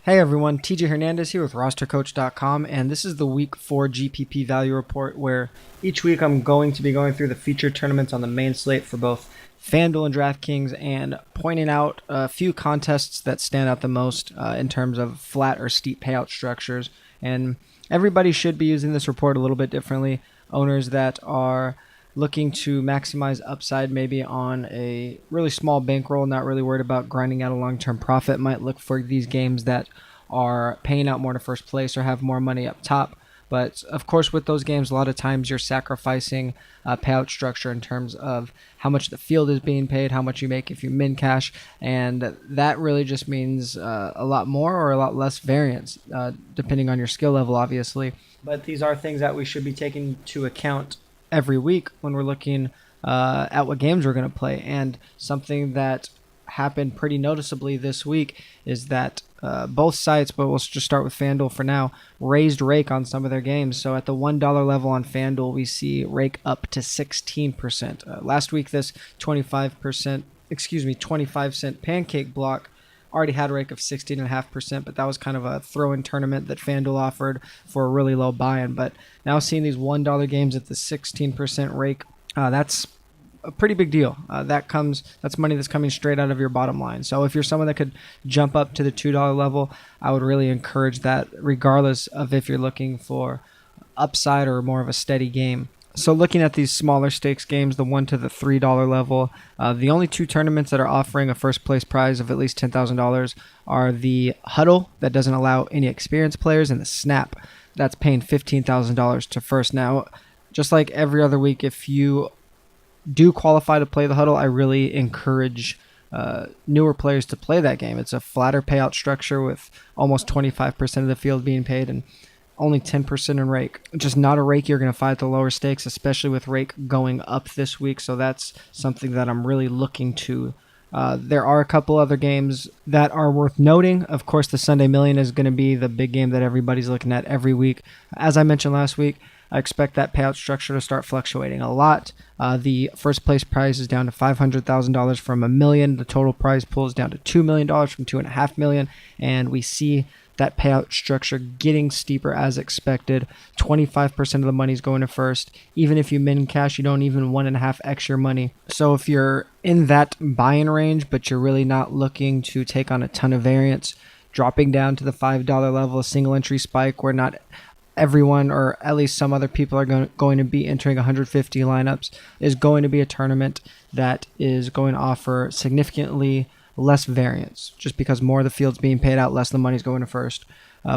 Hey everyone, TJ Hernandez here with RosterCoach.com, and this is the Week 4 GPP Value Report, where each week I'm going to be going through the featured tournaments on the main slate for both FanDuel and DraftKings and pointing out a few contests that stand out the most in terms of flat or steep payout structures. And everybody should be using this report a little bit differently. Owners that are looking to maximize upside maybe on a really small bankroll, not really worried about grinding out a long-term profit, might look for these games that are paying out more to first place or have more money up top. But of course, with those games, a lot of times you're sacrificing payout structure in terms of how much the field is being paid, how much you make if you min cash, and that really just means a lot more or a lot less variance, depending on your skill level, obviously. But these are things that we should be taking into account every week when we're looking at what games we're going to play. And something that happened pretty noticeably this week is that both sites, but we'll just start with FanDuel for now, raised rake on some of their games. So at the $1 level on FanDuel, we see rake up to 16%. Last week, this 25 cent pancake block already had a rake of 16.5%, but that was kind of a throw-in tournament that FanDuel offered for a really low buy-in. But now seeing these $1 games at the 16% rake, that's a pretty big deal. That's money that's coming straight out of your bottom line. So if you're someone that could jump up to the $2 level, I would really encourage that, regardless of if you're looking for upside or more of a steady game. So looking at these smaller stakes games, the $1 to the $3 level, the only two tournaments that are offering a first place prize of at least $10,000 are the Huddle, that doesn't allow any experienced players, and the Snap, that's paying $15,000 to first. Now, just like every other week, if you do qualify to play the Huddle, I really encourage newer players to play that game. It's a flatter payout structure with almost 25% of the field being paid and only 10% in rake. Just not a rake you're going to find at the lower stakes, especially with rake going up this week. So that's something that I'm really looking to. There are a couple other games that are worth noting. Of course, the Sunday Million is going to be the big game that everybody's looking at every week. As I mentioned last week, I expect that payout structure to start fluctuating a lot. The first place prize is down to $500,000 from $1 million. The total prize pool is down to $2 million from $2.5 million. And we see that payout structure getting steeper as expected. 25% of the money is going to first. Even if you min cash, you don't even 1.5x your money. So if you're in that buying range, but you're really not looking to take on a ton of variance, dropping down to the $5 level, a single entry spike where not everyone, or at least some other people, are going to be entering 150 lineups, is going to be a tournament that is going to offer significantly less variance, just because more of the field's being paid out, less of the money's going to first,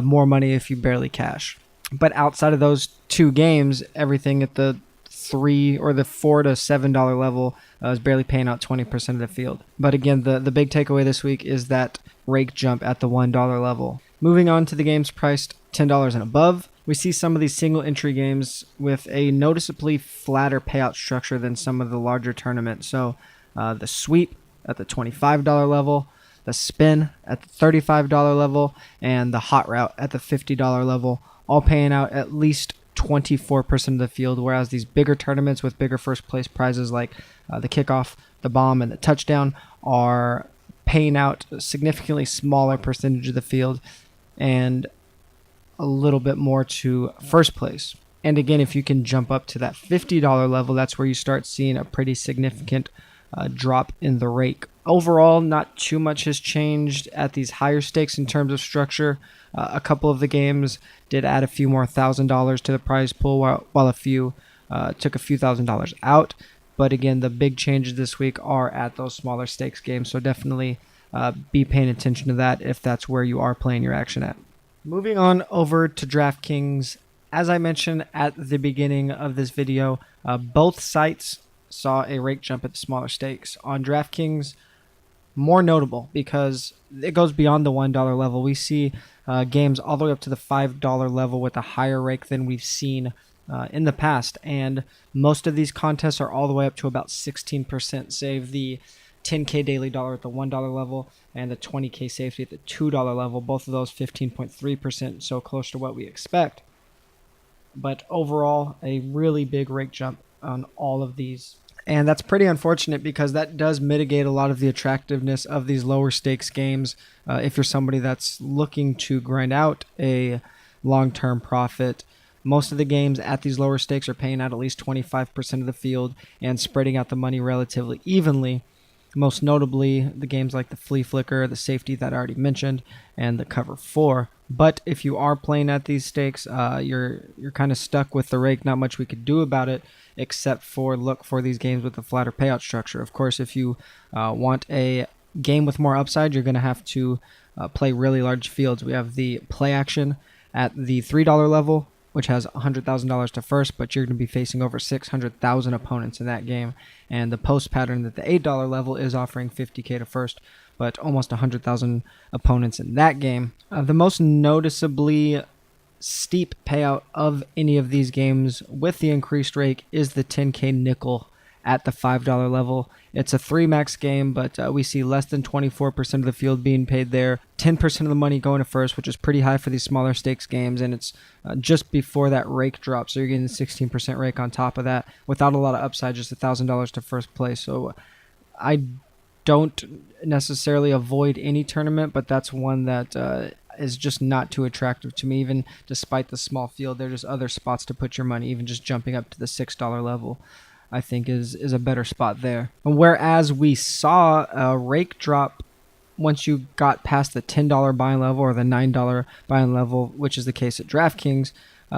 more money if you barely cash. But outside of those two games, everything at the $3 or the $4 to $7 level is barely paying out 20% of the field. But again, the big takeaway this week is that rake jump at the $1 level. Moving on to the games priced $10 and above, we see some of these single entry games with a noticeably flatter payout structure than some of the larger tournaments. So the Sweep at the $25 level, the Spin at the $35 level, and the Hot Route at the $50 level, all paying out at least 24% of the field, whereas these bigger tournaments with bigger first place prizes like the Kickoff, the Bomb, and the Touchdown are paying out a significantly smaller percentage of the field and a little bit more to first place. And again, if you can jump up to that $50 level, that's where you start seeing a pretty significant drop in the rake. Overall, not too much has changed at these higher stakes in terms of structure. A couple of the games did add a few more $1,000 to the prize pool, while a few took a few $1,000s out. But again, the big changes this week are at those smaller stakes games, so definitely be paying attention to that if that's where you are playing your action at. Moving on over to DraftKings, as I mentioned at the beginning of this video, both sites saw a rake jump at the smaller stakes. On DraftKings, more notable because it goes beyond the $1 level. We see games all the way up to the $5 level with a higher rake than we've seen in the past. And most of these contests are all the way up to about 16%, save the 10K daily dollar at the $1 level and the 20K safety at the $2 level. Both of those 15.3%, so close to what we expect. But overall, a really big rake jump on all of these And that's pretty unfortunate because that does mitigate a lot of the attractiveness of these lower stakes games. If you're somebody that's looking to grind out a long-term profit, most of the games at these lower stakes are paying out at least 25% of the field and spreading out the money relatively evenly. Most notably, the games like the Flea Flicker, the Safety that I already mentioned, and the Cover 4. But if you are playing at these stakes, you're kind of stuck with the rake. Not much we could do about it except for look for these games with a flatter payout structure. Of course, if you want a game with more upside, you're going to have to play really large fields. We have the play action at the $3 level, which has $100,000 to first, but you're going to be facing over 600,000 opponents in that game. And the post pattern at the $8 level is offering $50K to first, but almost 100,000 opponents in that game. The most noticeably steep payout of any of these games with the increased rake is the 10K nickel at the $5 level. It's a 3-max game, but we see less than 24% of the field being paid there. 10% of the money going to first, which is pretty high for these smaller stakes games, and it's just before that rake drop, so you're getting 16% rake on top of that without a lot of upside, just $1,000 to first place. So I don't necessarily avoid any tournament, but that's one that is just not too attractive to me. Even despite the small field, there are just other spots to put your money. Even just jumping up to the $6 level, I think is a better spot there. Whereas we saw a rake drop once you got past the $10 buying level or the $9 buying level, which is the case at DraftKings,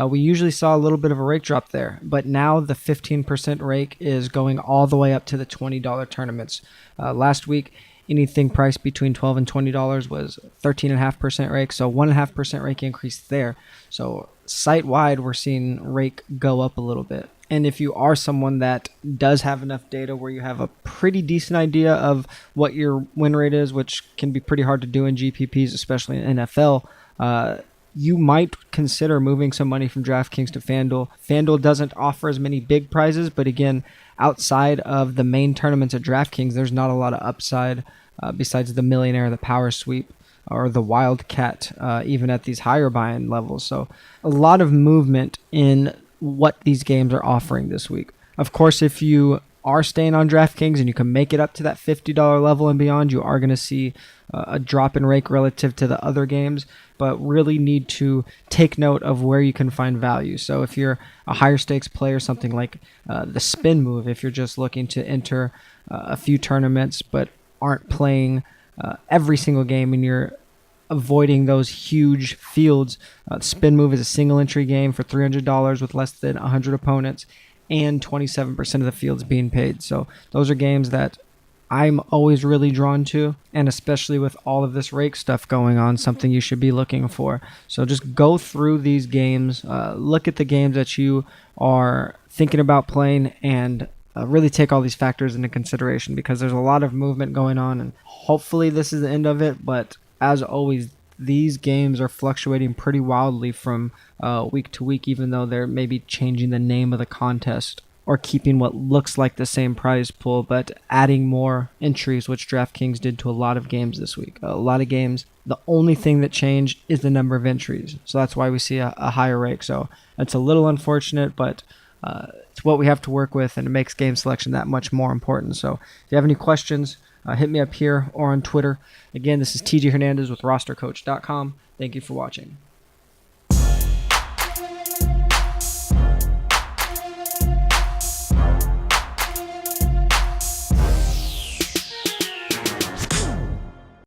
we usually saw a little bit of a rake drop there. But now the 15% rake is going all the way up to the $20 tournaments. Last week, anything priced between $12 and $20 was 13.5% rake, so 1.5% rake increase there. So site-wide, we're seeing rake go up a little bit. And if you are someone that does have enough data where you have a pretty decent idea of what your win rate is, which can be pretty hard to do in GPPs, especially in NFL, you might consider moving some money from DraftKings to FanDuel. FanDuel doesn't offer as many big prizes, but again, outside of the main tournaments at DraftKings, there's not a lot of upside besides the Millionaire, the Power Sweep, or the Wildcat, even at these higher buy-in levels. So a lot of movement in what these games are offering this week. Of course, if you are staying on DraftKings and you can make it up to that $50 level and beyond, you are going to see a drop in rake relative to the other games, but really need to take note of where you can find value. So if you're a higher stakes player, something like the spin move, if you're just looking to enter a few tournaments but aren't playing every single game and you're avoiding those huge fields, spin move is a single entry game for $300 with less than 100 opponents and 27% of the fields being paid. So those are games that I'm always really drawn to, and especially with all of this rake stuff going on, something you should be looking for. So just go through these games, look at the games that you are thinking about playing, and really take all these factors into consideration because there's a lot of movement going on, and hopefully this is the end of it. But as always, these games are fluctuating pretty wildly from week to week, even though they're maybe changing the name of the contest or keeping what looks like the same prize pool, but adding more entries, which DraftKings did to a lot of games this week. A lot of games, the only thing that changed is the number of entries. So that's why we see a higher rake. So it's a little unfortunate, but it's what we have to work with, and it makes game selection that much more important. So if you have any questions, hit me up here or on Twitter. Again, this is TJ Hernandez with RosterCoach.com. Thank you for watching.